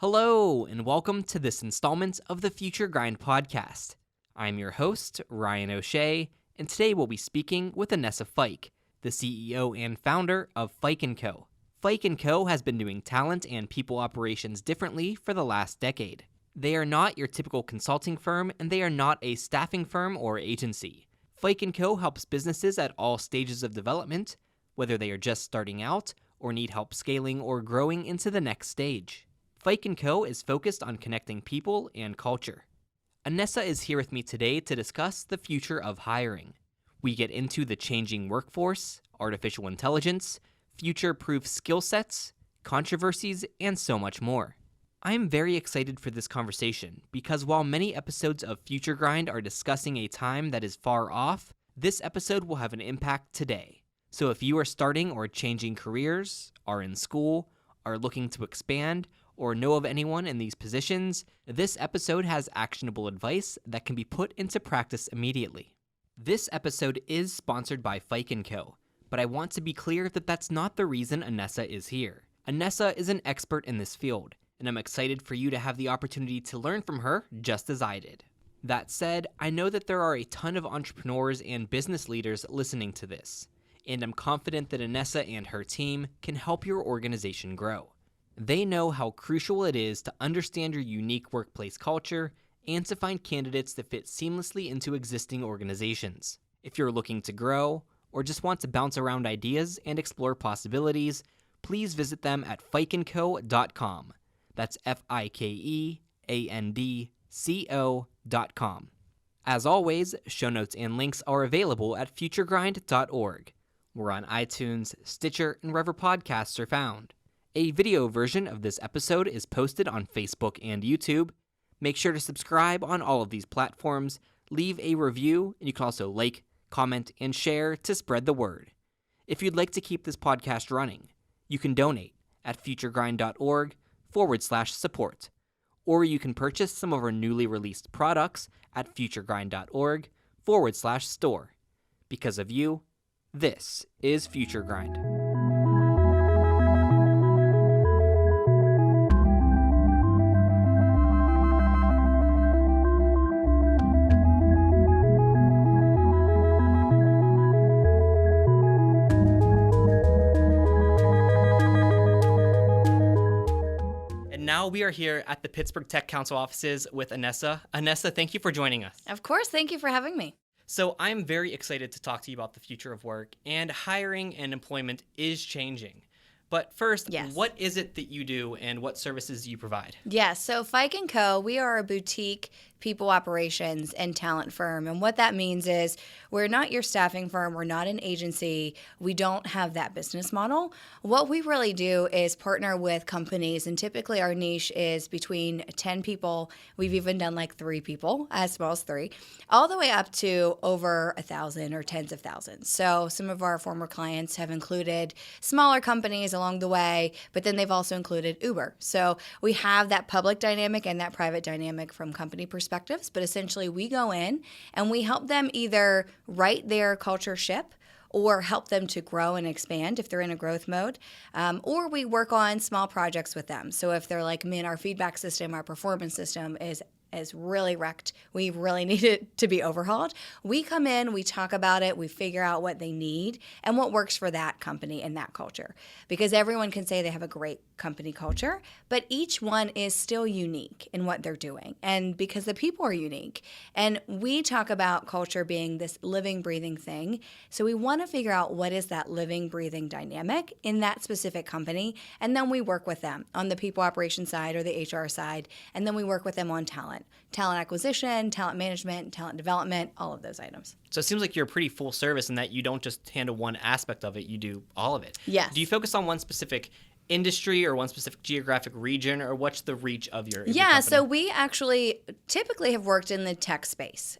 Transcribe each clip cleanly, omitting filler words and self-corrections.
Hello, and welcome to this installment of the Future Grind podcast. I'm your host, Ryan O'Shea, and today we'll be speaking with Anessa Fike, the CEO and founder of Fike Co. Fike Co. has been doing talent and people operations differently for the last decade. They are not your typical consulting firm, and they are not a staffing firm or agency. Fike Co. helps businesses at all stages of development, whether they are just starting out or need help scaling or growing into the next stage. Fike Co. is focused on connecting people and culture. Anessa is here with me today to discuss the future of hiring. We get into the changing workforce, artificial intelligence, future-proof skill sets, controversies, and so much more. I am very excited for this conversation because while many episodes of Future Grind are discussing a time that is far off, this episode will have an impact today. So if you are starting or changing careers, are in school, are looking to expand, or know of anyone in these positions, this episode has actionable advice that can be put into practice immediately. This episode is sponsored by Fike Co., but I want to be clear that that's not the reason Anessa is here. Anessa is an expert in this field, and I'm excited for you to have the opportunity to learn from her just as I did. That said, I know that there are a ton of entrepreneurs and business leaders listening to this, and I'm confident that Anessa and her team can help your organization grow. They know how crucial it is to understand your unique workplace culture and to find candidates that fit seamlessly into existing organizations. If you're looking to grow or just want to bounce around ideas and explore possibilities, please visit them at fikeandco.com. That's FIKEANDCO.com. As always, show notes and links are available at futuregrind.org. We're on iTunes, Stitcher, and wherever podcasts are found. A video version of this episode is posted on Facebook and YouTube. Make sure to subscribe on all of these platforms, leave a review, and you can also like, comment, and share to spread the word. If you'd like to keep this podcast running, you can donate at futuregrind.org/support, or you can purchase some of our newly released products at futuregrind.org/store. Because of you, this is Future Grind. Now we are here at the Pittsburgh Tech Council offices with Anessa. Anessa, thank you for joining us. Of course, thank you for having me. So I'm very excited to talk to you about the future of work, and hiring and employment is changing. But first, What is it that you do and what services do you provide? Yes, so Fike Co., we are a boutique people operations and talent firm. And what that means is we're not your staffing firm. We're not an agency. We don't have that business model. What we really do is partner with companies. And typically our niche is between 10 people. We've even done like 3 people, as small as 3, all the way up to over 1,000 or tens of thousands. So some of our former clients have included smaller companies along the way, but then they've also included Uber. So we have that public dynamic and that private dynamic from company perspectives, but essentially we go in and we help them either right their culture ship or help them to grow and expand if they're in a growth mode, or we work on small projects with them. So if they're like, man, our feedback system, our performance system is really wrecked, we really need it to be overhauled, we come in, we talk about it, we figure out what they need and what works for that company and that culture. Because everyone can say they have a great company culture, but each one is still unique in what they're doing. And because the people are unique. And we talk about culture being this living, breathing thing. So we want to figure out what is that living, breathing dynamic in that specific company. And then we work with them on the people operations side or the HR side. And then we work with them on talent acquisition, talent management, talent development, all of those items. So it seems like you're a pretty full service in that you don't just handle one aspect of it, you do all of it. Yes. Do you focus on one specific industry or one specific geographic region, or what's the reach of your Yeah, company? so we actually typically have worked in the tech space.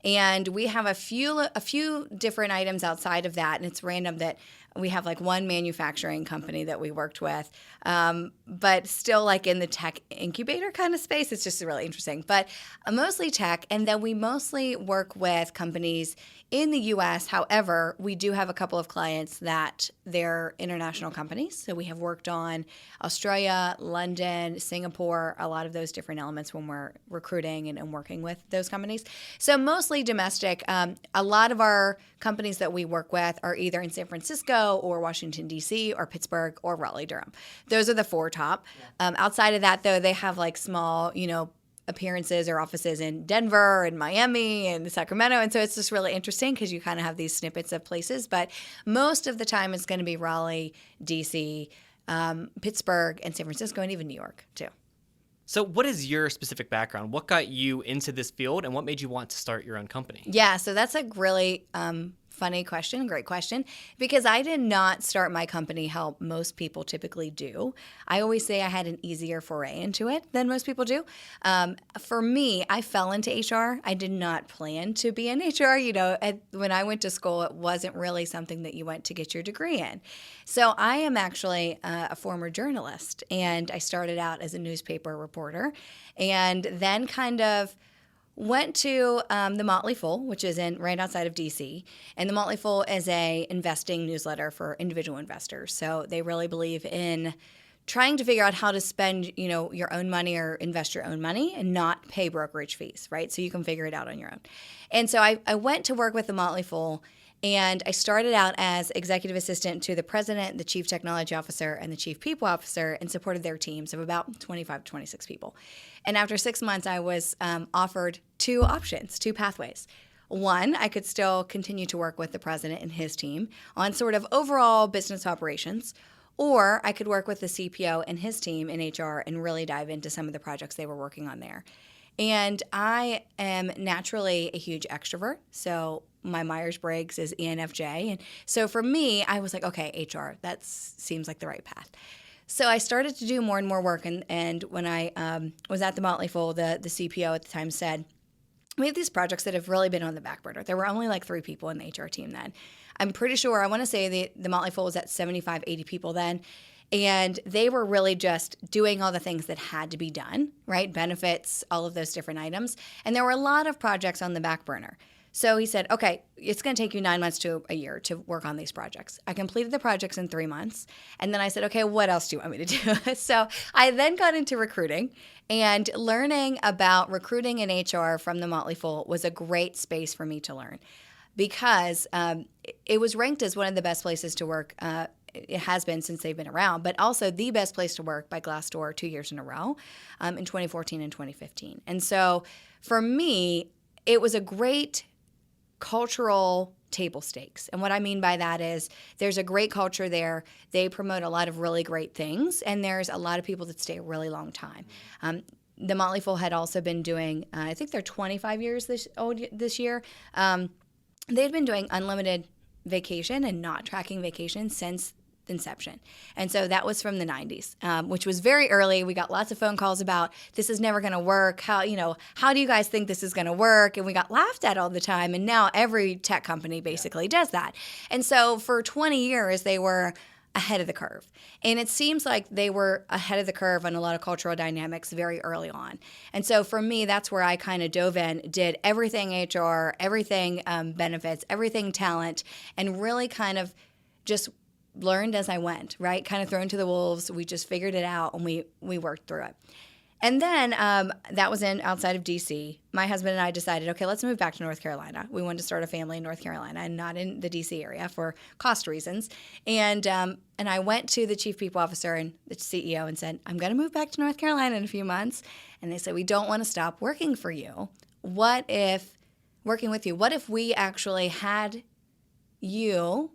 And we have a few different items outside of that, and it's random that we have like one manufacturing company that we worked with, but still like in the tech incubator kind of space. It's just really interesting, but mostly tech. And then we mostly work with companies in the U.S. However, we do have a couple of clients that they're international companies. So we have worked on Australia, London, Singapore, a lot of those different elements when we're recruiting and working with those companies. So mostly domestic. A lot of our companies that we work with are either in San Francisco or Washington, D.C. or Pittsburgh or Raleigh-Durham. Those are the four top. Outside of that, though, they have like small, appearances or offices in Denver and Miami and Sacramento. And so it's just really interesting because you kind of have these snippets of places. But most of the time it's going to be Raleigh, D.C., Pittsburgh, and San Francisco, and even New York, too. So what is your specific background? What got you into this field, and what made you want to start your own company? Yeah, so that's a really funny question, great question, because I did not start my company how most people typically do. I always say I had an easier foray into it than most people do. For me, I fell into HR. I did not plan to be in HR. When I went to school, it wasn't really something that you went to get your degree in. So I am actually a former journalist, and I started out as a newspaper reporter, and then kind of went to the Motley Fool, which is right outside of D.C., and the Motley Fool is a investing newsletter for individual investors. So they really believe in trying to figure out how to spend, your own money or invest your own money and not pay brokerage fees, right? So you can figure it out on your own. And so I went to work with the Motley Fool, and I started out as executive assistant to the president, the chief technology officer, and the chief people officer, and supported their teams of about 25 to 26 people. And after 6 months, I was offered two options, two pathways. One, I could still continue to work with the president and his team on sort of overall business operations, or I could work with the CPO and his team in HR and really dive into some of the projects they were working on there. And I am naturally a huge extrovert, so my Myers-Briggs is ENFJ. And so for me, I was like, okay, HR, that seems like the right path. So I started to do more and more work. And when I was at the Motley Fool, the CPO at the time said, we have these projects that have really been on the back burner. There were only like 3 people in the HR team then. I'm pretty sure, I want to say the Motley Fool was at 75, 80 people then. And they were really just doing all the things that had to be done, right? Benefits, all of those different items. And there were a lot of projects on the back burner. So he said, okay, it's going to take you 9 months to a year to work on these projects. I completed the projects in 3 months. And then I said, okay, what else do you want me to do? So I then got into recruiting, and learning about recruiting in HR from the Motley Fool was a great space for me to learn, because it was ranked as one of the best places to work. It has been since they've been around, but also the best place to work by Glassdoor 2 years in a row, in 2014 and 2015. And so for me, it was a great cultural table stakes. And what I mean by that is there's a great culture there. They promote a lot of really great things, and there's a lot of people that stay a really long time. The Motley Fool had also been doing, I think they're 25 years this year. They've been doing unlimited vacation and not tracking vacation since inception. And so that was from the 90s, which was very early. We got lots of phone calls about, this is never going to work. How do you guys think this is going to work? And we got laughed at all the time. And now every tech company basically does that. And so for 20 years, they were ahead of the curve. And it seems like they were ahead of the curve on a lot of cultural dynamics very early on. And so for me, that's where I kind of dove in, did everything HR, everything benefits, everything talent, and really kind of just learned as I went, right? Kind of thrown to the wolves. We just figured it out, and we worked through it. And then that was outside of D.C. My husband and I decided, okay, let's move back to North Carolina. We wanted to start a family in North Carolina and not in the D.C. area for cost reasons. And I went to the chief people officer and the CEO and said, I'm going to move back to North Carolina in a few months. And they said, we don't want to stop working for you. What if we actually had you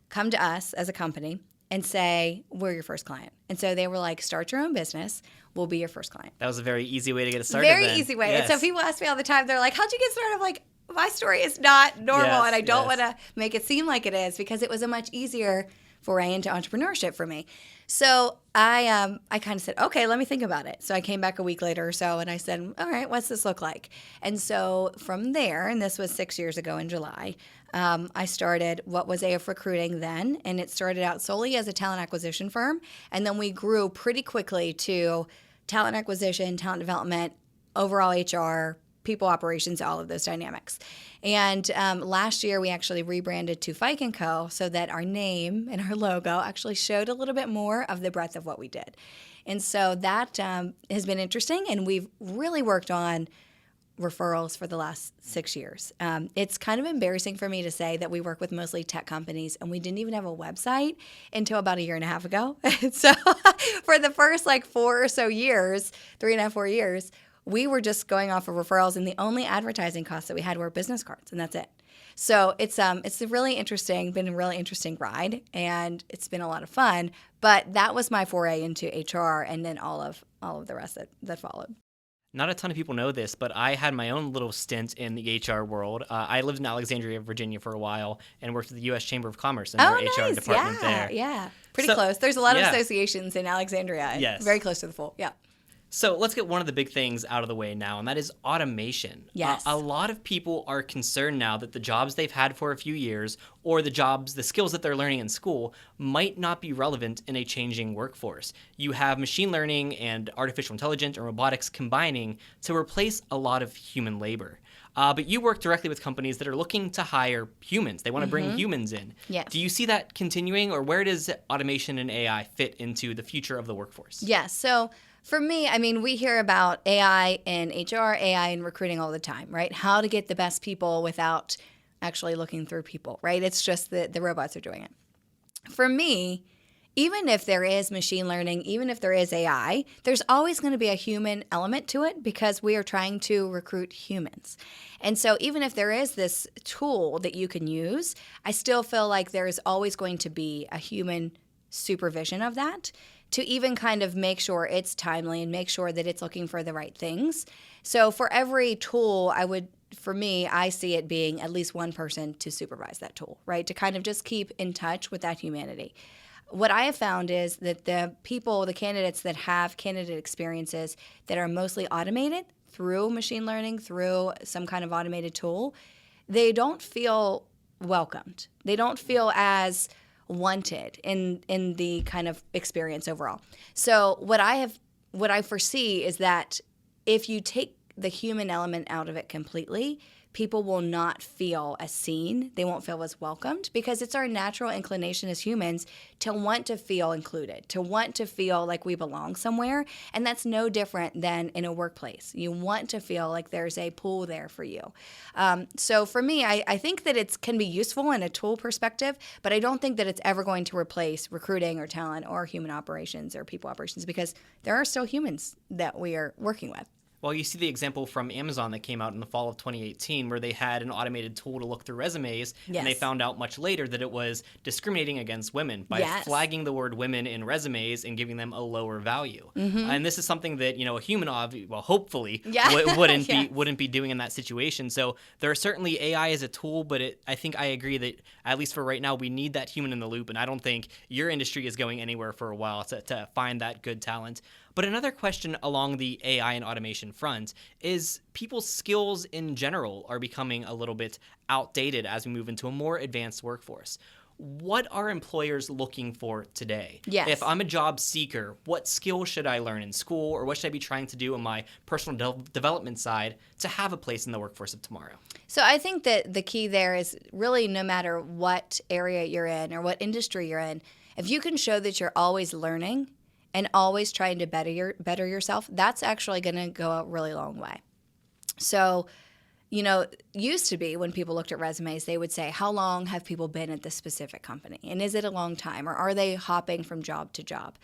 come to us as a company and say, we're your first client? And so they were like, start your own business. We'll be your first client. That was a very easy way to get started. Very easy way. Yes. And so people ask me all the time, they're like, how'd you get started? I'm like, my story is not normal, and I don't want to make it seem like it is, because it was a much easier foray into entrepreneurship for me. So I kind of said, okay, let me think about it. So I came back a week later or so and I said, all right, what's this look like? And so from there, and this was 6 years ago in July, I started what was AF Recruiting then, and it started out solely as a talent acquisition firm. And then we grew pretty quickly to talent acquisition, talent development, overall HR, people operations, all of those dynamics. And last year, we actually rebranded to Fike Co so that our name and our logo actually showed a little bit more of the breadth of what we did. And so that has been interesting, and we've really worked on referrals for the last 6 years. It's kind of embarrassing for me to say that we work with mostly tech companies, and we didn't even have a website until about a year and a half ago. So for the first 4 or so years, 3.5, 4 years, we were just going off of referrals, and the only advertising costs that we had were business cards, and that's it. So it's a really interesting, been a really interesting ride, and it's been a lot of fun. But that was my foray into HR, and then all of the rest that followed. Not a ton of people know this, but I had my own little stint in the HR world. I lived in Alexandria, Virginia for a while and worked at the U.S. Chamber of Commerce in their HR department there. Yeah, pretty close. There's a lot of associations in Alexandria. Yes. Very close to the full, yeah. So let's get one of the big things out of the way now, and that is automation. Yes. A lot of people are concerned now that the jobs they've had for a few years or the skills that they're learning in school might not be relevant in a changing workforce. You have machine learning and artificial intelligence and robotics combining to replace a lot of human labor. But you work directly with companies that are looking to hire humans. They want to bring humans in. Yes. Do you see that continuing, or where does automation and AI fit into the future of the workforce? Yes. So for me, we hear about AI in HR, AI in recruiting all the time, right? How to get the best people without actually looking through people, right? It's just the robots are doing it. For me, even if there is machine learning, even if there is AI, there's always going to be a human element to it because we are trying to recruit humans. And so even if there is this tool that you can use, I still feel like there is always going to be a human supervision of that to even kind of make sure it's timely and make sure that it's looking for the right things. So for every tool, I see it being at least one person to supervise that tool, right? To kind of just keep in touch with that humanity. What I have found is that the candidates that have candidate experiences that are mostly automated through machine learning, through some kind of automated tool, they don't feel welcomed. They don't feel as wanted in the kind of experience overall. So what I foresee is that if you take the human element out of it completely, people will not feel as seen. They won't feel as welcomed because it's our natural inclination as humans to want to feel included, to want to feel like we belong somewhere. And that's no different than in a workplace. You want to feel like there's a pool there for you. So for me, I think that it can be useful in a tool perspective, but I don't think that it's ever going to replace recruiting or talent or human operations or people operations because there are still humans that we are working with. Well, you see the example from Amazon that came out in the fall of 2018 where they had an automated tool to look through resumes, and they found out much later that it was discriminating against women by flagging the word women in resumes and giving them a lower value. And this is something that, a human, hopefully wouldn't be doing in that situation. So there are certainly AI as a tool, but I think I agree that at least for right now, we need that human in the loop, and I don't think your industry is going anywhere for a while to find that good talent. But another question along the AI and automation front is people's skills in general are becoming a little bit outdated as we move into a more advanced workforce. What are employers looking for today? Yes. If I'm a job seeker, what skills should I learn in school, or what should I be trying to do on my personal development side to have a place in the workforce of tomorrow? So I think that the key there is really no matter what area you're in or what industry you're in, if you can show that you're always learning and always trying to better yourself, that's actually going to go a really long way. So, used to be when people looked at resumes, they would say, how long have people been at this specific company? And is it a long time? Or are they hopping from job to job?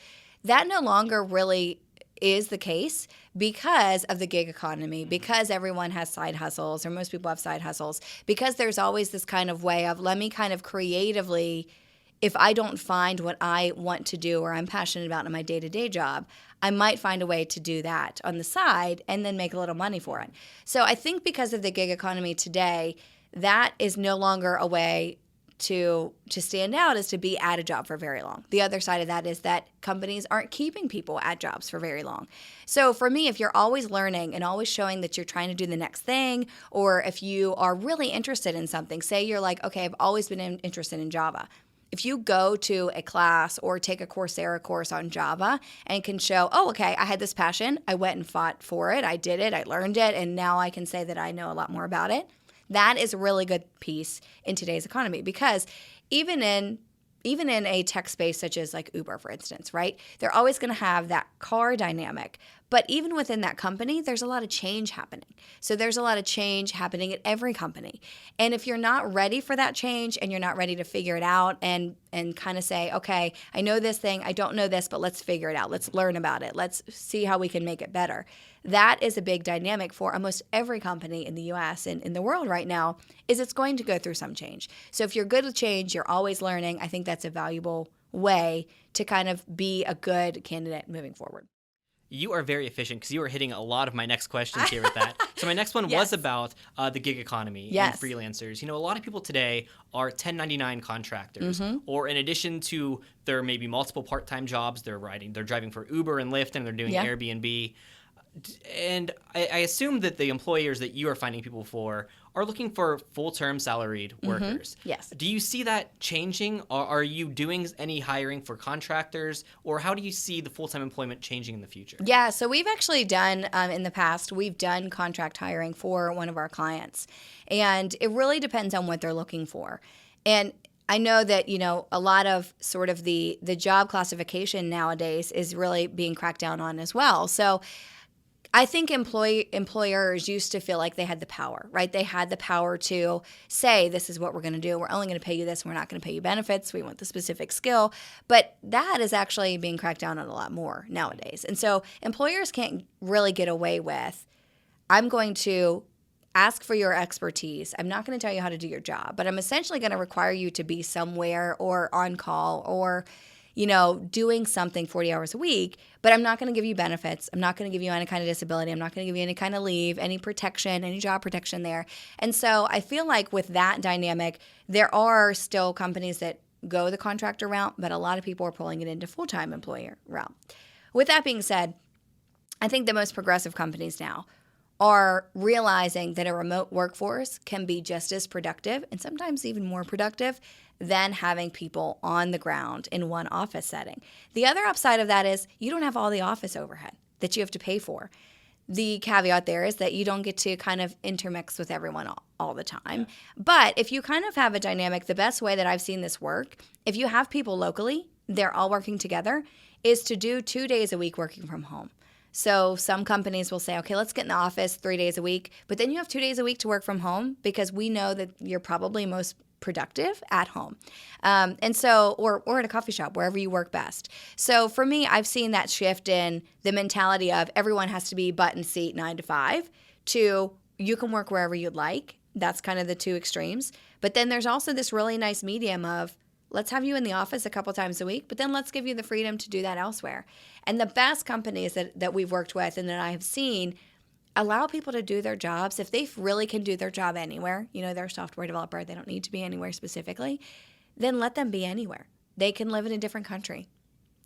That no longer really is the case because of the gig economy, because everyone has side hustles, or most people have side hustles, because there's always this kind of way of let me kind of creatively, if I don't find what I want to do or I'm passionate about in my day-to-day job, I might find a way to do that on the side and then make a little money for it. So I think because of the gig economy today, that is no longer a way to stand out is to be at a job for very long. The other side of that is that companies aren't keeping people at jobs for very long. So for me, if you're always learning and always showing that you're trying to do the next thing, or if you are really interested in something, say you're like, okay, I've always been interested in Java. If you go to a class or take a Coursera course on Java and can show, oh, okay, I had this passion, I went and fought for it, I did it, I learned it, and now I can say that I know a lot more about it. That is a really good piece in today's economy, because even in a tech space such as like Uber, for instance, right? They're always going to have that car dynamic. But even within that company, there's a lot of change happening. So there's a lot of change happening at every company. And if you're not ready for that change and you're not ready to figure it out and kind of say, okay, I know this thing, I don't know this, but let's figure it out. Let's learn about it. Let's see how we can make it better. That is a big dynamic for almost every company in the U.S. and in the world right now, is it's going to go through some change. So if you're good with change, you're always learning, I think that's a valuable way to kind of be a good candidate moving forward. You are very efficient, because you are hitting a lot of my next questions here with that. So my next one was about the gig economy and freelancers. A lot of people today are 1099 contractors, or in addition to their maybe multiple part-time jobs, they're driving for Uber and Lyft, and they're doing Airbnb. And I assume that the employers that you are finding people for are looking for full-term salaried workers. Yes. Do you see that changing? Are you doing any hiring for contractors? Or how do you see the full-time employment changing in the future? Yeah, so we've actually done, in the past, we've done contract hiring for one of our clients. And it really depends on what they're looking for. And I know that, a lot of sort of the job classification nowadays is really being cracked down on as well. So I think employers used to feel like they had the power, right? They had the power to say, this is what we're going to do. We're only going to pay you this. We're not going to pay you benefits. We want the specific skill. But that is actually being cracked down on a lot more nowadays. And so employers can't really get away with, I'm going to ask for your expertise. I'm not going to tell you how to do your job, but I'm essentially going to require you to be somewhere or on call or doing something 40 hours a week, but I'm not going to give you benefits. I'm not going to give you any kind of disability. I'm not going to give you any kind of leave, any protection, any job protection there. And so I feel like with that dynamic, there are still companies that go the contractor route, but a lot of people are pulling it into full-time employer route. With that being said, I think the most progressive companies now are realizing that a remote workforce can be just as productive and sometimes even more productive than having people on the ground in one office setting. The other upside of that is you don't have all the office overhead that you have to pay for. The caveat there is that you don't get to kind of intermix with everyone all the time. Yeah. But if you kind of have a dynamic, the best way that I've seen this work, if you have people locally, they're all working together, is to do 2 days a week working from home. So some companies will say, okay, let's get in the office 3 days a week, but then you have 2 days a week to work from home because we know that you're probably most productive at home. And so, or at a coffee shop, wherever you work best. So for me, I've seen that shift in the mentality of everyone has to be button seat 9 to 5 to you can work wherever you'd like. That's kind of the two extremes. But then there's also this really nice medium of let's have you in the office a couple times a week, but then let's give you the freedom to do that elsewhere. And the best companies that we've worked with and that I have seen allow people to do their jobs. If they really can do their job anywhere, they're a software developer, they don't need to be anywhere specifically, then let them be anywhere. They can live in a different country.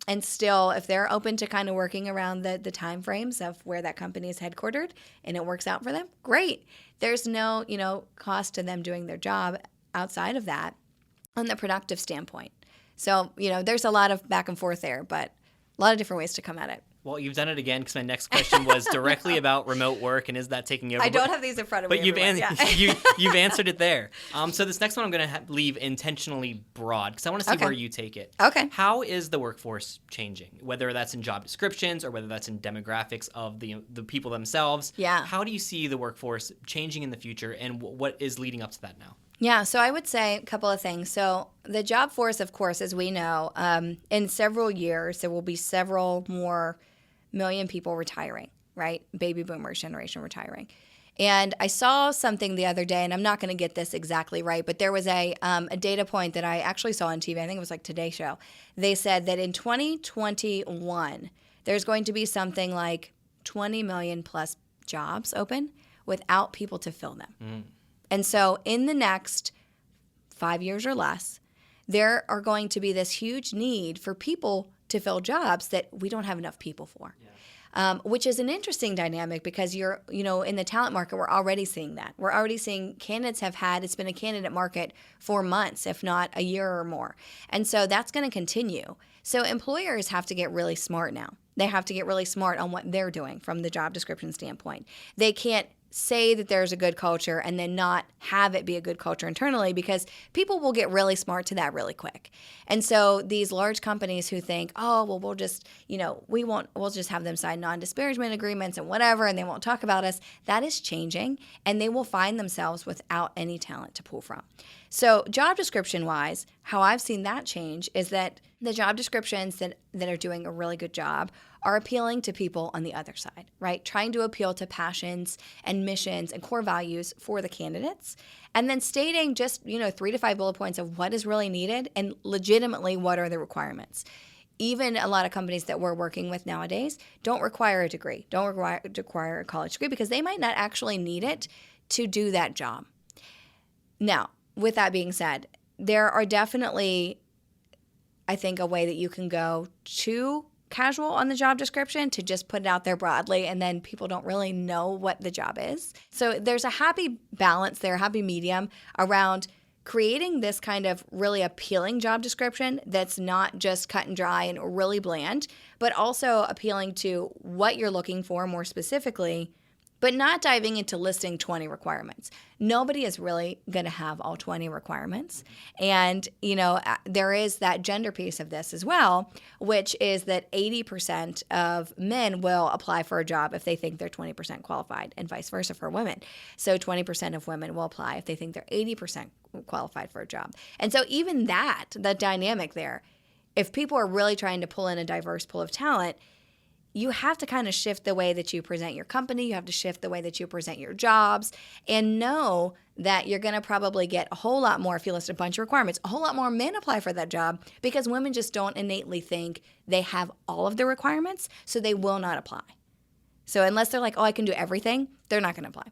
And still, if they're open to kind of working around the time frames of where that company is headquartered and it works out for them, great. There's no, cost to them doing their job outside of that on the productive standpoint. So, there's a lot of back and forth there, but a lot of different ways to come at it. Well, you've done it again, because my next question was directly about remote work and is that taking over? I don't have these in front of me. But you've answered it there. So this next one I'm going to leave intentionally broad because I want to see where you take it. Okay. How is the workforce changing? Whether that's in job descriptions or whether that's in demographics of the people themselves. Yeah. How do you see the workforce changing in the future, and what is leading up to that now? Yeah, so I would say a couple of things. So the job force, of course, as we know, in several years, there will be several more million people retiring, right? Baby boomers generation retiring. And I saw something the other day, and I'm not going to get this exactly right, but there was a data point that I actually saw on TV. I think it was like Today Show. They said that in 2021, there's going to be something like 20 million plus jobs open without people to fill them. And so in the next 5 years or less, there are going to be this huge need for people to fill jobs that we don't have enough people for. Which is an interesting dynamic because in the talent market, we're already seeing that. We're already seeing candidates it's been a candidate market for months, if not a year or more. And so that's going to continue. So employers have to get really smart now. They have to get really smart on what they're doing from the job description standpoint. They can't say that there's a good culture and then not have it be a good culture internally, because people will get really smart to that really quick. And so these large companies who think, oh, well, we'll just, we'll just have them sign non-disparagement agreements and whatever, and they won't talk about us, that is changing, and they will find themselves without any talent to pull from. So job description wise, how I've seen that change is that the job descriptions that are doing a really good job are appealing to people on the other side, right? Trying to appeal to passions and missions and core values for the candidates, and then stating just, 3 to 5 bullet points of what is really needed and legitimately what are the requirements. Even a lot of companies that we're working with nowadays don't require a degree, don't require a college degree, because they might not actually need it to do that job. Now, with that being said, there are definitely, I think, a way that you can go too casual on the job description to just put it out there broadly, and then people don't really know what the job is. So there's a happy balance there, a happy medium around creating this kind of really appealing job description that's not just cut and dry and really bland, but also appealing to what you're looking for more specifically, but not diving into listing 20 requirements. Nobody is really going to have all 20 requirements. And, there is that gender piece of this as well, which is that 80% of men will apply for a job if they think they're 20% qualified, and vice versa for women. So 20% of women will apply if they think they're 80% qualified for a job. And so even that, the dynamic there, if people are really trying to pull in a diverse pool of talent, you have to kind of shift the way that you present your company. You have to shift the way that you present your jobs, and know that you're going to probably get a whole lot more, if you list a bunch of requirements, a whole lot more men apply for that job, because women just don't innately think they have all of the requirements, so they will not apply. So unless they're like, oh, I can do everything, they're not going to apply.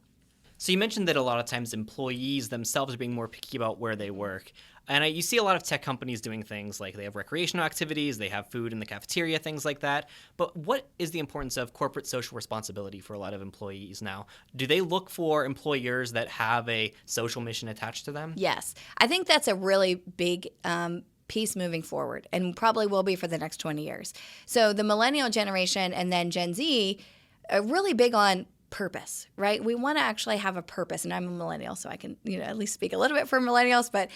So you mentioned that a lot of times employees themselves are being more picky about where they work. And you see a lot of tech companies doing things like they have recreational activities, they have food in the cafeteria, things like that. But what is the importance of corporate social responsibility for a lot of employees now? Do they look for employers that have a social mission attached to them? Yes. I think that's a really big piece moving forward, and probably will be for the next 20 years. So the millennial generation and then Gen Z are really big on purpose, right? We want to actually have a purpose, and I'm a millennial, so I can, at least speak a little bit for millennials. But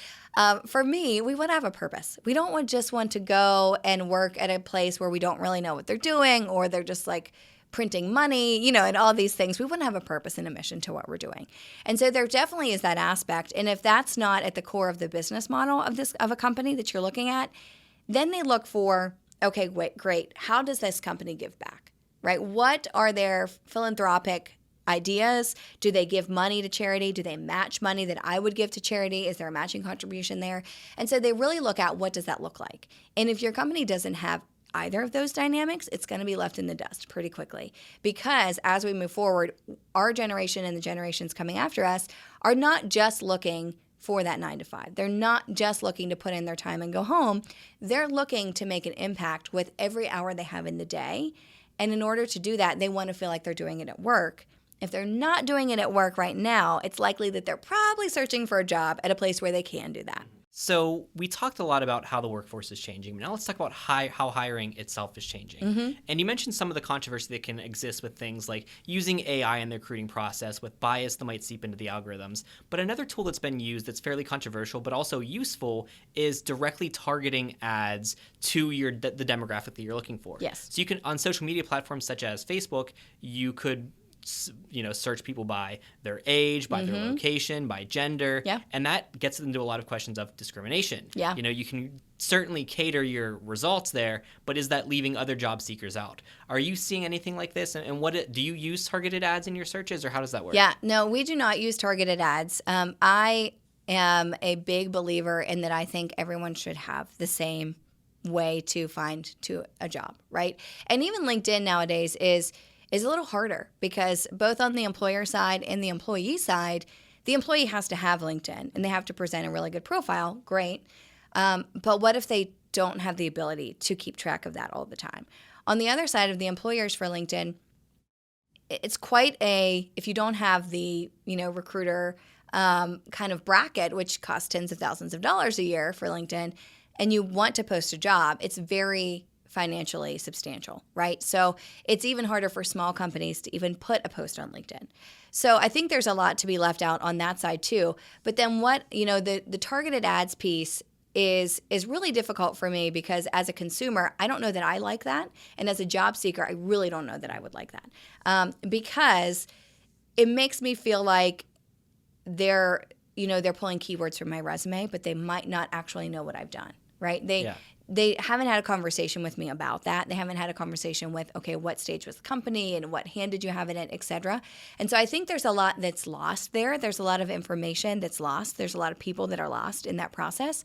for me, we want to have a purpose. We don't just want to go and work at a place where we don't really know what they're doing, or they're just like printing money, and all these things. We want to have a purpose and a mission to what we're doing. And so there definitely is that aspect. And if that's not at the core of the business model of a company that you're looking at, then they look for, okay, wait, great. How does this company give back? Right? What are their philanthropic ideas? Do they give money to charity? Do they match money that I would give to charity? Is there a matching contribution there? And so they really look at, what does that look like? And if your company doesn't have either of those dynamics, it's going to be left in the dust pretty quickly. Because as we move forward, our generation and the generations coming after us are not just looking for that 9 to 5. They're not just looking to put in their time and go home. They're looking to make an impact with every hour they have in the day. And in order to do that, they want to feel like they're doing it at work. If they're not doing it at work right now, it's likely that they're probably searching for a job at a place where they can do that. So we talked a lot about how the workforce is changing. Now let's talk about how hiring itself is changing. Mm-hmm. And you mentioned some of the controversy that can exist with things like using AI in the recruiting process, with bias that might seep into the algorithms. But another tool that's been used that's fairly controversial but also useful is directly targeting ads to the demographic that you're looking for. Yes. So you can, on social media platforms such as Facebook, you could search people by their age, by their location, by gender, and that gets into a lot of questions of discrimination. Yeah. You can certainly cater your results there, but is that leaving other job seekers out? Are you seeing anything like this? And do you use targeted ads in your searches, or how does that work? Yeah, no, we do not use targeted ads. I am a big believer in that. I think everyone should have the same way to find a job, right? And even LinkedIn nowadays is a little harder, because both on the employer side and the employee side, the employee has to have LinkedIn and they have to present a really good profile. Great. But what if they don't have the ability to keep track of that all the time? On the other side of the employers for LinkedIn, it's quite if you don't have the, recruiter kind of bracket, which costs tens of thousands of dollars a year for LinkedIn, and you want to post a job, it's very financially substantial, right? So it's even harder for small companies to even put a post on LinkedIn. So I think there's a lot to be left out on that side too. But then the targeted ads piece is really difficult for me because as a consumer, I don't know that I like that. And as a job seeker, I really don't know that I would like that because it makes me feel like they're pulling keywords from my resume, but they might not actually know what I've done, right? They haven't had a conversation with me about that. They haven't had a conversation with, okay, what stage was the company and what hand did you have in it, et cetera. And so I think there's a lot that's lost there. There's a lot of information that's lost. There's a lot of people that are lost in that process.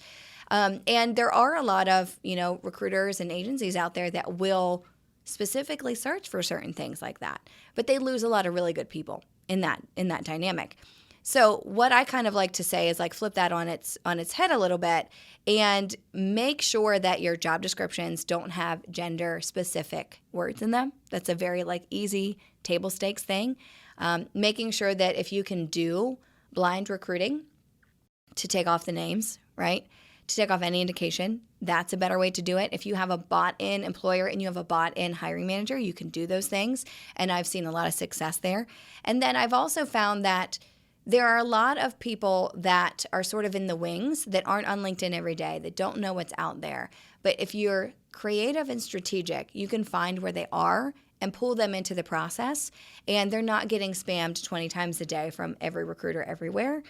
And there are a lot of, recruiters and agencies out there that will specifically search for certain things like that. But they lose a lot of really good people in that dynamic. So what I kind of like to say is like flip that on its head a little bit and make sure that your job descriptions don't have gender specific words in them. That's a very easy table stakes thing. Making sure that if you can do blind recruiting to take off the names, right? To take off any indication, that's a better way to do it. If you have a bought-in employer and you have a bought-in hiring manager, you can do those things. And I've seen a lot of success there. And then I've also found that there are a lot of people that are sort of in the wings that aren't on LinkedIn every day, that don't know what's out there. But if you're creative and strategic, you can find where they are and pull them into the process. And they're not getting spammed 20 times a day from every recruiter everywhere.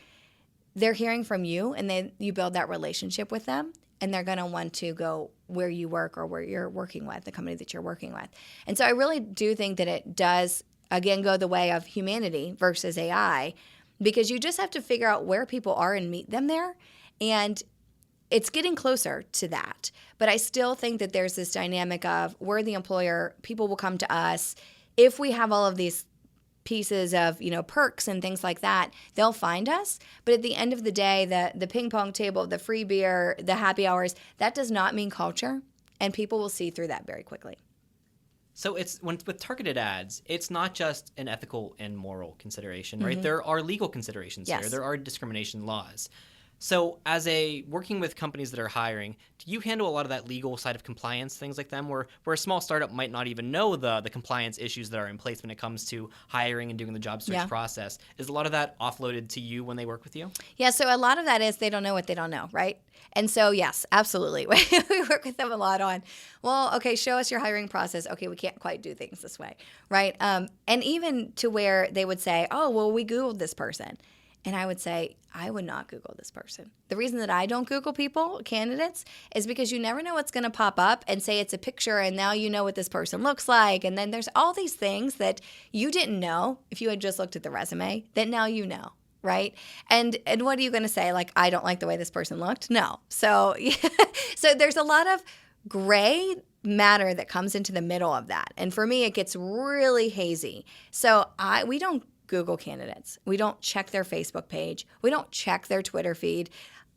They're hearing from you, and then you build that relationship with them, and they're going to want to go where you work or where you're working with, the company that you're working with. And so I really do think that it does, again, go the way of humanity versus AI, because you just have to figure out where people are and meet them there. And it's getting closer to that. But I still think that there's this dynamic of we're the employer, people will come to us. If we have all of these pieces of, perks and things like that, they'll find us. But at the end of the day, the ping pong table, the free beer, the happy hours, that does not mean culture. And people will see through that very quickly. So with targeted ads, it's not just an ethical and moral consideration, right? There are legal considerations here. There are discrimination laws. So working with companies that are hiring, do you handle a lot of that legal side of compliance, things like them, where a small startup might not even know the compliance issues that are in place when it comes to hiring and doing the job search process? Is a lot of that offloaded to you when they work with you? Yeah, so a lot of that is they don't know what they don't know, right? And so, yes, absolutely. We work with them a lot on, well, okay, show us your hiring process. Okay, we can't quite do things this way, right? And even to where they would say, oh, well, we Googled this person. And I would say, I would not Google this person. The reason that I don't Google candidates, is because you never know what's going to pop up and say it's a picture and now you know what this person looks like. And then there's all these things that you didn't know if you had just looked at the resume that now you know, right? And what are you going to say? Like, I don't like the way this person looked? No. So, so there's a lot of gray matter that comes into the middle of that. And for me, it gets really hazy. So we don't Google candidates. We don't check their Facebook page. We don't check their Twitter feed.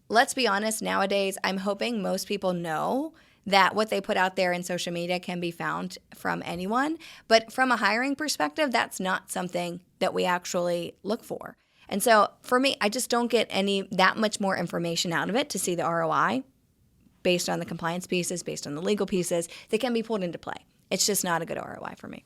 Let's be honest, nowadays, I'm hoping most people know that what they put out there in social media can be found from anyone. But from a hiring perspective, that's not something that we actually look for. And so for me, I just don't get that much more information out of it to see the ROI based on the compliance pieces, based on the legal pieces that can be pulled into play. It's just not a good ROI for me.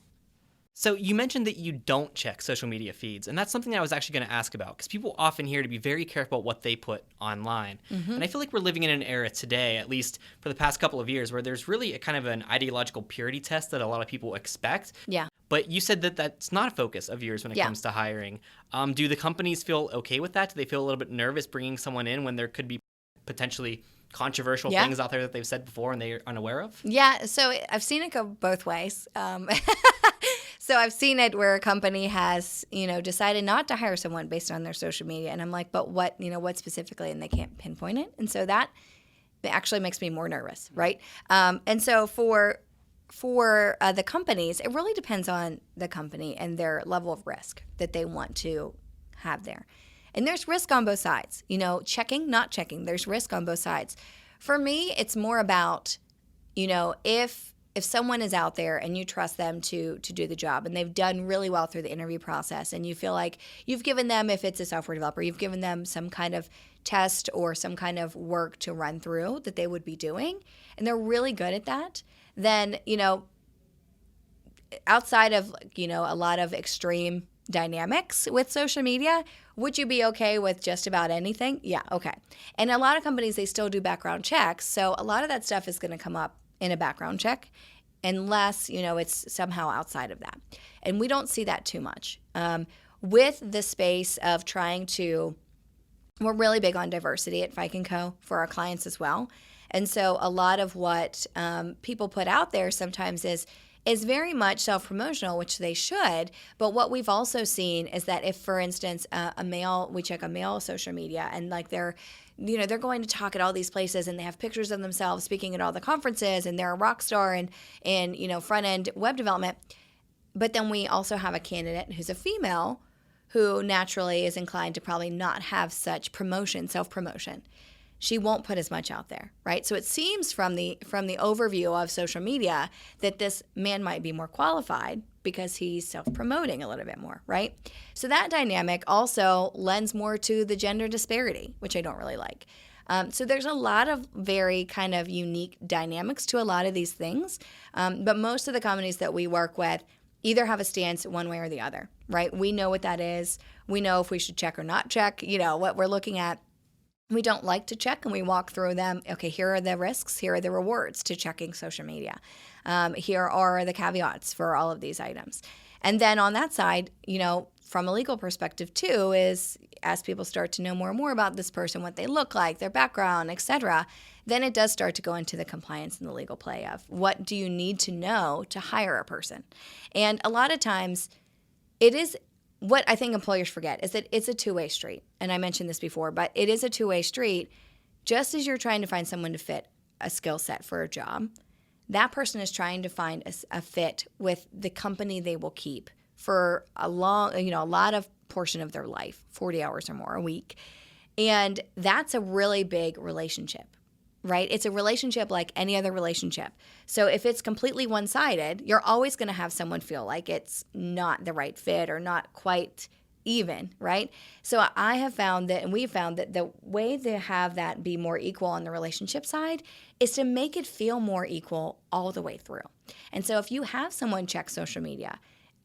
So you mentioned that you don't check social media feeds, and that's something I was actually going to ask about, because people often hear to be very careful about what they put online. And I feel like we're living in an era today, at least for the past couple of years, where there's really a kind of an ideological purity test that a lot of people expect. Yeah. But you said that that's not a focus of yours when it comes to hiring. Do the companies feel okay with that? Do they feel a little bit nervous bringing someone in when there could be potentially controversial things out there that they've said before and they're unaware of? Yeah, so I've seen it go both ways. So I've seen it where a company has, decided not to hire someone based on their social media. And I'm like, but what specifically? And they can't pinpoint it. And so that actually makes me more nervous, right? And so for the companies, it really depends on the company and their level of risk that they want to have there. And there's risk on both sides. Checking, not checking. There's risk on both sides. For me, it's more about, if someone is out there and you trust them to do the job and they've done really well through the interview process and you feel like you've given them, if it's a software developer, you've given them some kind of test or some kind of work to run through that they would be doing, and they're really good at that, then, outside of, a lot of extreme dynamics with social media, would you be okay with just about anything? Yeah, okay. And a lot of companies, they still do background checks, so a lot of that stuff is going to come up in a background check unless, it's somehow outside of that. And we don't see that too much. With the space of we're really big on diversity at Fike Co. for our clients as well. And so a lot of what people put out there sometimes is very much self-promotional, which they should. But what we've also seen is that if, for instance, we check a male social media and like they're going to talk at all these places and they have pictures of themselves speaking at all the conferences and they're a rock star in front-end web development. But then we also have a candidate who's a female who naturally is inclined to probably not have such self-promotion. She won't put as much out there, right? So it seems from the overview of social media that this man might be more qualified because he's self-promoting a little bit more, right? So that dynamic also lends more to the gender disparity, which I don't really like. So there's a lot of very kind of unique dynamics to a lot of these things, but most of the companies that we work with either have a stance one way or the other, right? We know what that is. We know if we should check or not check, what we're looking at. We don't like to check, and we walk through them. Okay, here are the risks. Here are the rewards to checking social media. Here are the caveats for all of these items. And then on that side, from a legal perspective too, is as people start to know more and more about this person, what they look like, their background, et cetera, then it does start to go into the compliance and the legal play of what do you need to know to hire a person. And a lot of times it is what I think employers forget is that it's a two-way street. And I mentioned this before, but it is a two-way street. Just as you're trying to find someone to fit a skill set for a job, that person is trying to find a fit with the company they will keep for a lot of portion of their life, 40 hours or more a week. And that's a really big relationship, right? It's a relationship like any other relationship. So if it's completely one-sided, you're always going to have someone feel like it's not the right fit or not quite even, right? So I have found that, and we've found that the way to have that be more equal on the relationship side is to make it feel more equal all the way through. And so if you have someone check social media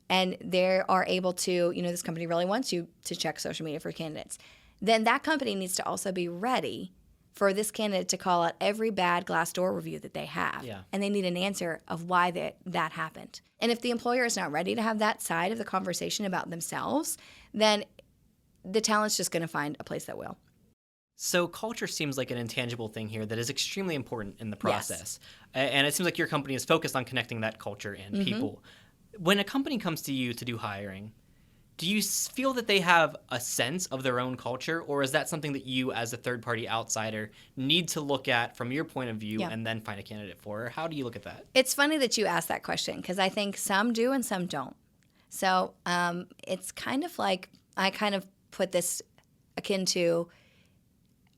and they are able to, this company really wants you to check social media for candidates, then that company needs to also be ready for this candidate to call out every bad Glassdoor review that they have. Yeah. And they need an answer of why that happened. And if the employer is not ready to have that side of the conversation about themselves, then the talent's just going to find a place that will. So culture seems like an intangible thing here that is extremely important in the process. Yes. And it seems like your company is focused on connecting that culture and people. When a company comes to you to do hiring, do you feel that they have a sense of their own culture, or is that something that you as a third-party outsider need to look at from your point of view and then find a candidate for? Or how do you look at that? It's funny that you asked that question because I think some do and some don't. So it's kind of like I kind of put this akin to,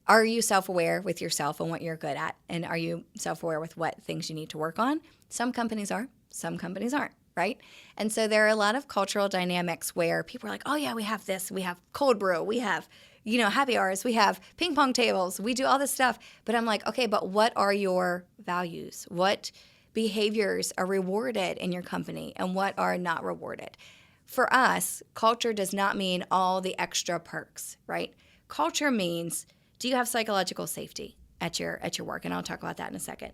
are you self-aware with yourself and what you're good at? And are you self-aware with what things you need to work on? Some companies are, some companies aren't. Right? And so there are a lot of cultural dynamics where people are like, oh yeah, we have this, we have cold brew, we have, happy hours, we have ping pong tables, we do all this stuff. But I'm like, okay, but what are your values? What behaviors are rewarded in your company and what are not rewarded? For us, culture does not mean all the extra perks, right? Culture means, do you have psychological safety at your work? And I'll talk about that in a second.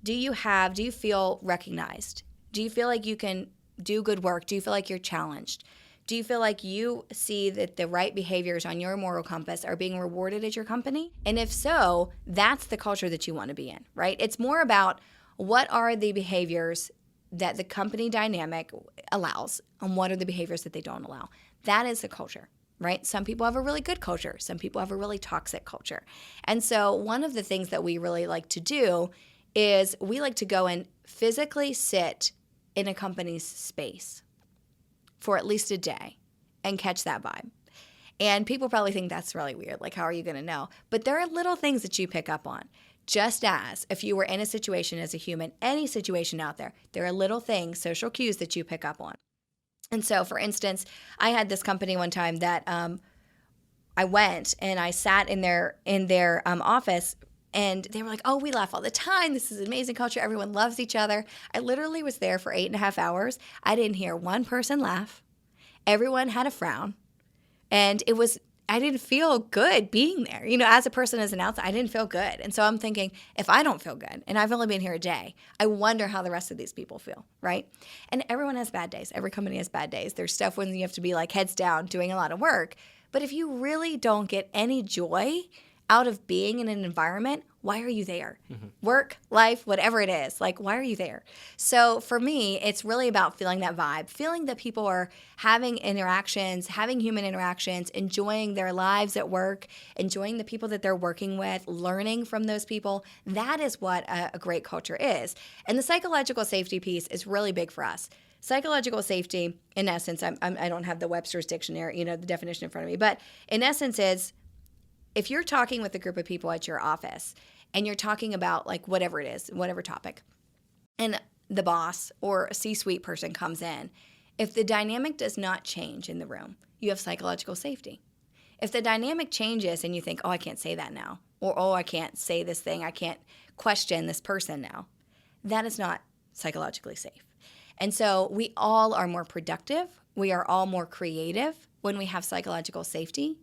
Do you feel recognized? Do you feel like you can do good work? Do you feel like you're challenged? Do you feel like you see that the right behaviors on your moral compass are being rewarded at your company? And if so, that's the culture that you want to be in, right? It's more about what are the behaviors that the company dynamic allows and what are the behaviors that they don't allow. That is the culture, right? Some people have a really good culture. Some people have a really toxic culture. And so one of the things that we really like to do is we like to go and physically sit in a company's space for at least a day and catch that vibe. And people probably think that's really weird. Like, how are you going to know? But there are little things that you pick up on. Just as if you were in a situation as a human, any situation out there, there are little things, social cues that you pick up on. And so, for instance, I had this company one time that I went and I sat in their office, and they were like, "Oh, we laugh all the time. This is an amazing culture. Everyone loves each other." I literally was there for 8.5 hours. I didn't hear one person laugh. Everyone had a frown. And I didn't feel good being there. As a person, as an outsider, I didn't feel good. And so I'm thinking, if I don't feel good, and I've only been here a day, I wonder how the rest of these people feel, right? And everyone has bad days. Every company has bad days. There's stuff when you have to be like heads down doing a lot of work. But if you really don't get any joy out of being in an environment, why are you there? Mm-hmm. Work, life, whatever it is. Like, why are you there? So for me, it's really about feeling that vibe, feeling that people are having interactions, having human interactions, enjoying their lives at work, enjoying the people that they're working with, learning from those people. That is what a great culture is. And the psychological safety piece is really big for us. Psychological safety, in essence, I don't have the Webster's dictionary, the definition in front of me, but in essence is, if you're talking with a group of people at your office and you're talking about like whatever it is, whatever topic, and the boss or a C-suite person comes in, if the dynamic does not change in the room, you have psychological safety. If the dynamic changes and you think, oh, I can't say that now, or oh, I can't say this thing, I can't question this person now, that is not psychologically safe. And so we all are more productive. We are all more creative when we have psychological safety.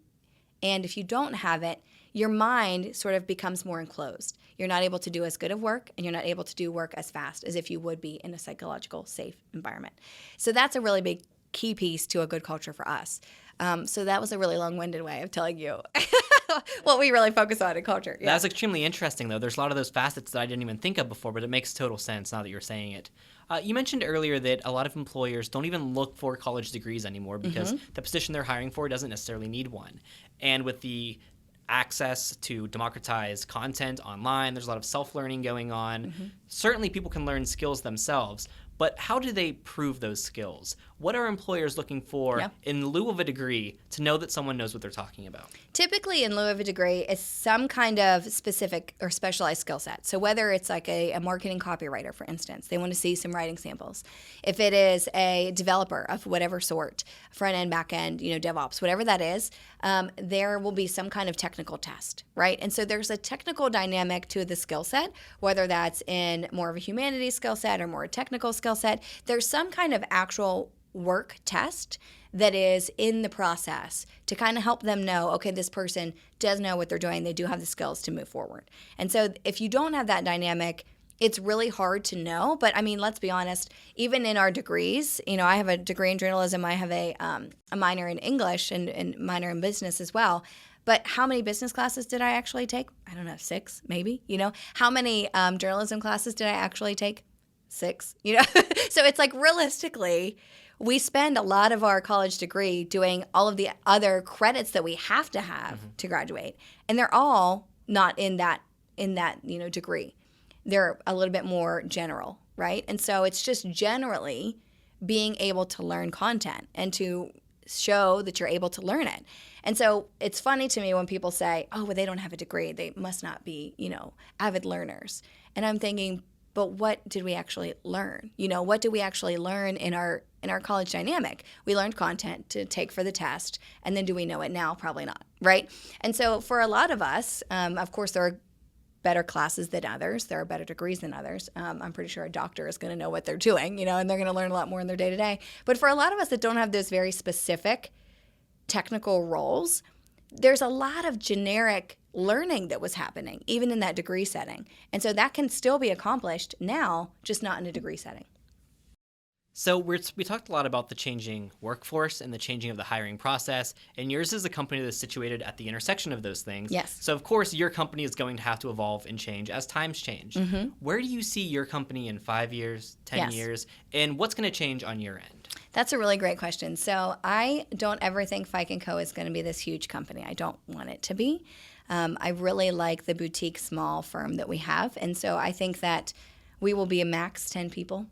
And if you don't have it, your mind sort of becomes more enclosed. You're not able to do as good of work, and you're not able to do work as fast as if you would be in a psychological safe environment. So that's a really big key piece to a good culture for us. So that was a really long-winded way of telling you what we really focus on in culture. Yeah. That was extremely interesting, though. There's a lot of those facets that I didn't even think of before, but it makes total sense now that you're saying it. You mentioned earlier that a lot of employers don't even look for college degrees anymore because the position they're hiring for doesn't necessarily need one. And with the access to democratize content online, there's a lot of self-learning going on. Certainly people can learn skills themselves, but how do they prove those skills? What are employers looking for in lieu of a degree to know that someone knows what they're talking about? Typically, in lieu of a degree, is some kind of specific or specialized skill set. So whether it's like a marketing copywriter, for instance, they want to see some writing samples. If it is a developer of whatever sort, front end, back end, DevOps, whatever that is, there will be some kind of technical test, right? And so there's a technical dynamic to the skill set, whether that's in more of a humanities skill set or more a technical skill set. There's some kind of actual work test that is in the process to kind of help them know, okay, this person does know what they're doing. They do have the skills to move forward. And so if you don't have that dynamic, it's really hard to know. But I mean, let's be honest, even in our degrees, I have a degree in journalism. I have a minor in English and minor in business as well. But how many business classes did I actually take? I don't know, 6 maybe, How many journalism classes did I actually take? 6, So it's like realistically, we spend a lot of our college degree doing all of the other credits that we have to have to graduate. And they're all not in that degree. They're a little bit more general, right? And so it's just generally being able to learn content and to show that you're able to learn it. And so it's funny to me when people say, oh, well, they don't have a degree. They must not be, avid learners. And I'm thinking, but what did we actually learn? What did we actually learn in our college dynamic? We learned content to take for the test, and then do we know it now? Probably not, right? And so for a lot of us, of course, there are better classes than others. There are better degrees than others. I'm pretty sure a doctor is going to know what they're doing, and they're going to learn a lot more in their day-to-day. But for a lot of us that don't have those very specific technical roles, there's a lot of generic learning that was happening, even in that degree setting. And so that can still be accomplished now, just not in a degree setting. So we talked a lot about the changing workforce and the changing of the hiring process, and yours is a company that's situated at the intersection of those things. Yes. So, of course, your company is going to have to evolve and change as times change. Where do you see your company in 5 years, 10 years, and what's going to change on your end? That's a really great question. So I don't ever think Fike Co is going to be this huge company. I don't want it to be. I really like the boutique small firm that we have, and so I think that we will be a max 10 people.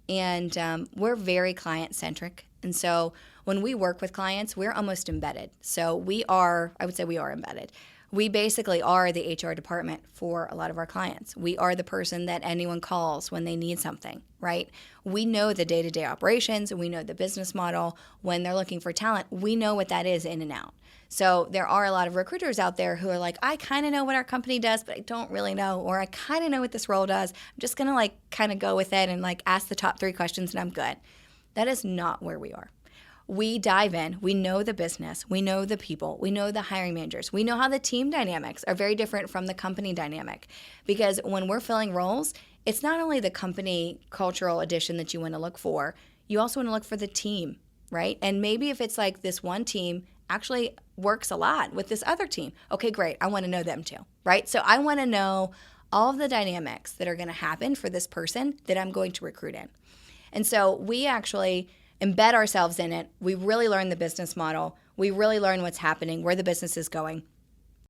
And we're very client-centric And so when we work with clients, we're almost embedded. So I would say we are embedded. We basically are the HR department for a lot of our clients. We are the person that anyone calls when they need something, right? We know the day-to-day operations, and we know the business model. When they're looking for talent, we know what that is in and out. So there are a lot of recruiters out there who are like, I kind of know what our company does, but I don't really know, or I kind of know what this role does. I'm just going to kind of go with it and ask the top 3 questions and I'm good. That is not where we are. We dive in, we know the business, we know the people, we know the hiring managers, we know how the team dynamics are very different from the company dynamic. Because when we're filling roles, it's not only the company cultural addition that you want to look for, you also want to look for the team, right? And maybe if it's this one team actually works a lot with this other team, okay, great, I want to know them too, right? So I want to know all of the dynamics that are going to happen for this person that I'm going to recruit in. And so we actually embed ourselves in it. We really learn the business model. We really learn what's happening, where the business is going.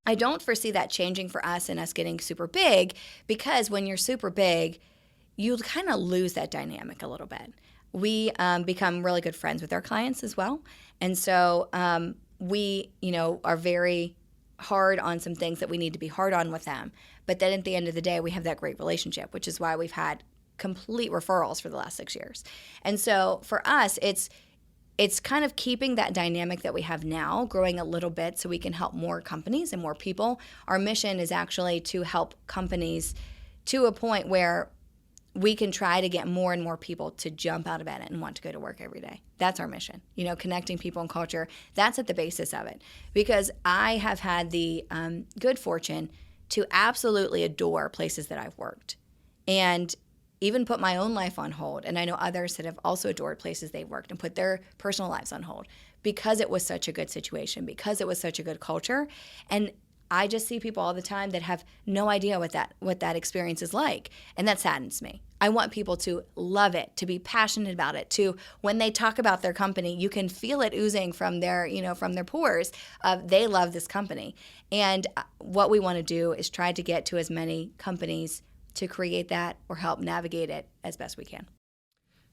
I don't foresee that changing for us and us getting super big, because when you're super big, you kind of lose that dynamic a little bit. We become really good friends with our clients as well. And so we, are very hard on some things that we need to be hard on with them. But then at the end of the day, we have that great relationship, which is why we've had complete referrals for the last 6 years. And so for us, it's kind of keeping that dynamic that we have now, growing a little bit so we can help more companies and more people. Our mission is actually to help companies to a point where we can try to get more and more people to jump out of bed and want to go to work every day. That's our mission. Connecting people and culture, that's at the basis of it. Because I have had the good fortune to absolutely adore places that I've worked. And even put my own life on hold. And I know others that have also adored places they've worked and put their personal lives on hold because it was such a good situation, because it was such a good culture. And I just see people all the time that have no idea what that experience is like. And that saddens me. I want people to love it, to be passionate about it, to when they talk about their company, you can feel it oozing from their pores. They love this company. And what we want to do is try to get to as many companies to create that or help navigate it as best we can.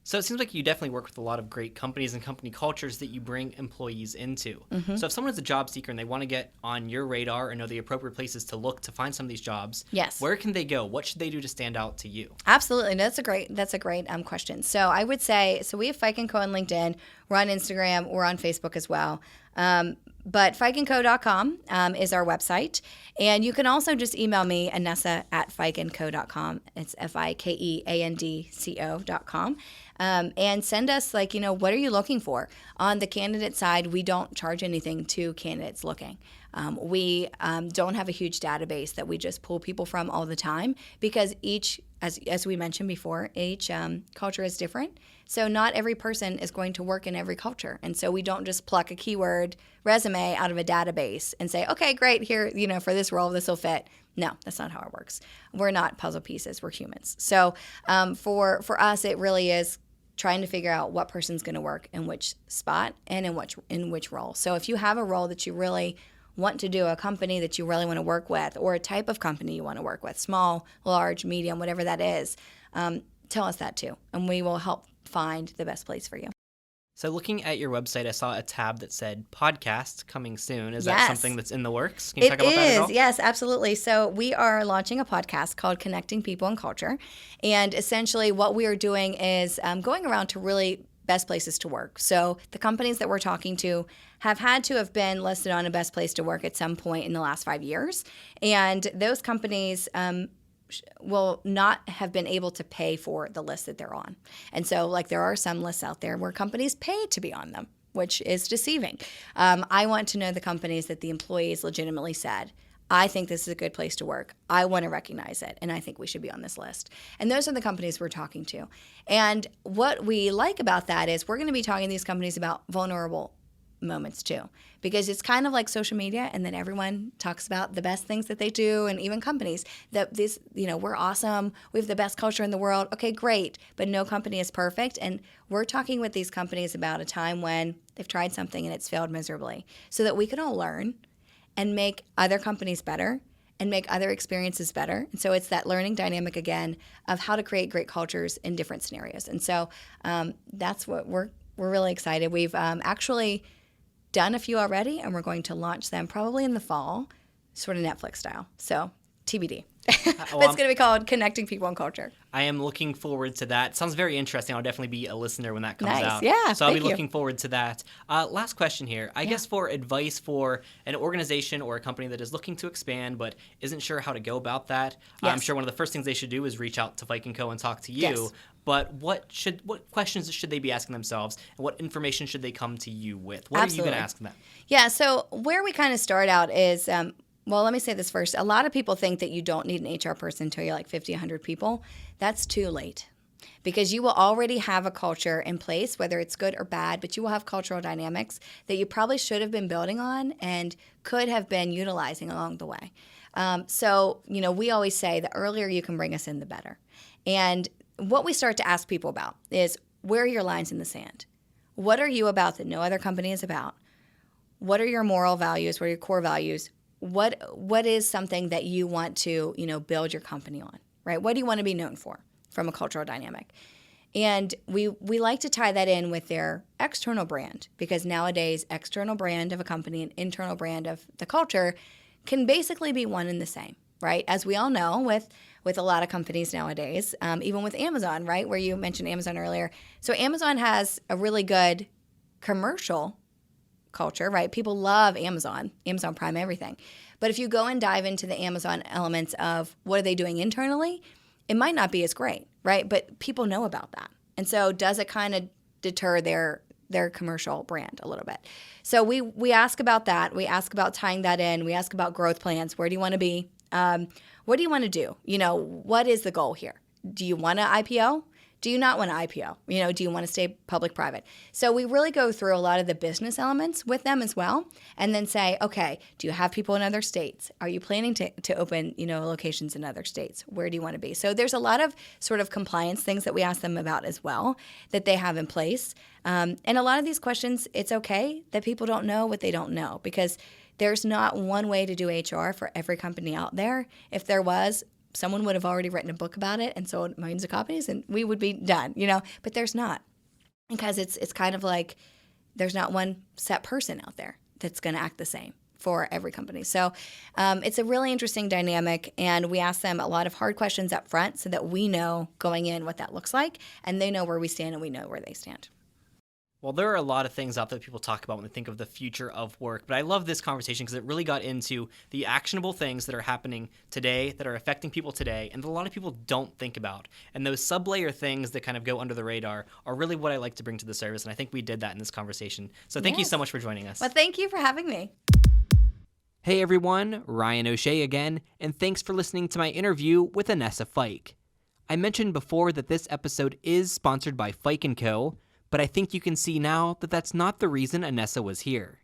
So it seems like you definitely work with a lot of great companies and company cultures that you bring employees into. Mm-hmm. So if someone is a job seeker and they want to get on your radar and know the appropriate places to look to find some of these jobs, yes, where can they go? What should they do to stand out to you? Absolutely. That's a great question. So I would say, we have Fike Co on LinkedIn. We're on Instagram. We're on Facebook as well. But fikeandco.com is our website. And you can also just email me, Anessa at fikeandco.com. It's FIKEANDCO.com. And send us, what are you looking for? On the candidate side, we don't charge anything to candidates looking. We don't have a huge database that we just pull people from all the time because as we mentioned before, each culture is different. So not every person is going to work in every culture. And so we don't just pluck a keyword resume out of a database and say, okay, great, here, for this role, this will fit. No, that's not how it works. We're not puzzle pieces. We're humans. So for us, it really is trying to figure out what person's going to work in which spot and in which role. So if you have a role that you really want to do, a company that you really want to work with, or a type of company you want to work with, small, large, medium, whatever that is, tell us that too, and we will help find the best place for you. So looking at your website, I saw a tab that said podcast coming soon. Is Yes. that something that's in the works? Can you talk about that at all? Yes, absolutely. So we are launching a podcast called Connecting People and Culture. And essentially what we are doing is going around to really best places to work. So the companies that we're talking to have had to have been listed on a best place to work at some point in the last 5 years. And those companies will not have been able to pay for the list that they're on. And so there are some lists out there where companies pay to be on them, which is deceiving. I want to know the companies that the employees legitimately said, I think this is a good place to work. I want to recognize it, and I think we should be on this list. And those are the companies we're talking to. And what we like about that is we're going to be talking to these companies about vulnerable moments too, because it's kind of like social media, and then everyone talks about the best things that they do, and even companies that we're awesome, we have the best culture in the world. Okay, great, but no company is perfect, and we're talking with these companies about a time when they've tried something and it's failed miserably, so that we can all learn and make other companies better and make other experiences better. And so it's that learning dynamic again of how to create great cultures in different scenarios. And so that's what we're we're really excited. We've actually done a few already, and we're going to launch them probably in the fall, sort of Netflix style. So TBD. But it's going to be called Connecting People and Culture. I am looking forward to that. Sounds very interesting. I'll definitely be a listener when that comes out. Yeah, so I'll be looking forward to that. Last question here. I guess for advice for an organization or a company that is looking to expand but isn't sure how to go about that, I'm sure one of the first things they should do is reach out to Fike Co and talk to you. Yes. But what questions should they be asking themselves, and what information should they come to you with? What are you going to ask them? Yeah, so where we kind of start out is well, let me say this first. A lot of people think that you don't need an HR person until you're like 50, 100 people. That's too late because you will already have a culture in place, whether it's good or bad, but you will have cultural dynamics that you probably should have been building on and could have been utilizing along the way. So, we always say the earlier you can bring us in, the better. And what we start to ask people about is, where are your lines in the sand? What are you about that no other company is about? What are your moral values? What are your core values? What is something that you want to, build your company on, right? What do you want to be known for from a cultural dynamic? And we like to tie that in with their external brand, because nowadays external brand of a company and internal brand of the culture can basically be one and the same, right? As we all know with a lot of companies nowadays, even with Amazon, right, where you mentioned Amazon earlier. So Amazon has a really good commercial culture, right? People love Amazon Prime, everything. But if you go and dive into the Amazon elements of what are they doing internally, it might not be as great, right? But people know about that. And so does it kind of deter their commercial brand a little bit? So we ask about that. We ask about tying that in. We ask about growth plans. Where do you want to be? What do you want to do? What is the goal here? Do you want to IPO? Do you not want to IPO? Do you want to stay public-private? So we really go through a lot of the business elements with them as well, and then say, okay, do you have people in other states? Are you planning to open, locations in other states? Where do you want to be? So there's a lot of sort of compliance things that we ask them about as well that they have in place. And a lot of these questions, it's okay that people don't know what they don't know, because there's not one way to do HR for every company out there. If there was, someone would have already written a book about it and sold millions of copies, and we would be done, But there's not, because it's kind of like there's not one set person out there that's going to act the same for every company. So it's a really interesting dynamic, and we ask them a lot of hard questions up front so that we know going in what that looks like, and they know where we stand and we know where they stand. Well, there are a lot of things out there that people talk about when they think of the future of work, but I love this conversation because it really got into the actionable things that are happening today, that are affecting people today, and that a lot of people don't think about. And those sub-layer things that kind of go under the radar are really what I like to bring to the service, and I think we did that in this conversation. So thank you so much for joining us. Well, thank you for having me. Hey everyone, Ryan O'Shea again, and thanks for listening to my interview with Anessa Fike. I mentioned before that this episode is sponsored by Fike Co., but I think you can see now that that's not the reason Anessa was here.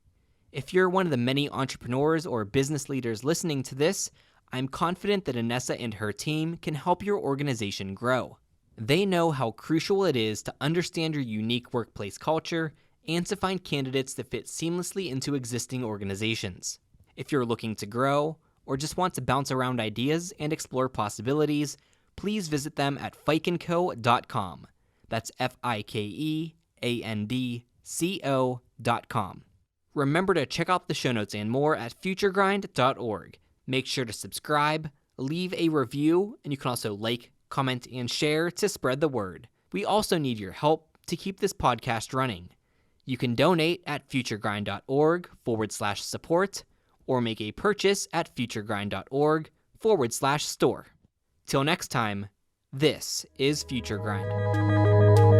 If you're one of the many entrepreneurs or business leaders listening to this, I'm confident that Anessa and her team can help your organization grow. They know how crucial it is to understand your unique workplace culture and to find candidates that fit seamlessly into existing organizations. If you're looking to grow or just want to bounce around ideas and explore possibilities, please visit them at fikeandco.com. That's FikeandCo.com. Remember to check out the show notes and more at futuregrind.org. Make sure to subscribe, leave a review, and you can also like, comment, and share to spread the word. We also need your help to keep this podcast running. You can donate at futuregrind.org/support or make a purchase at futuregrind.org/store. Till next time, this is Future Grind.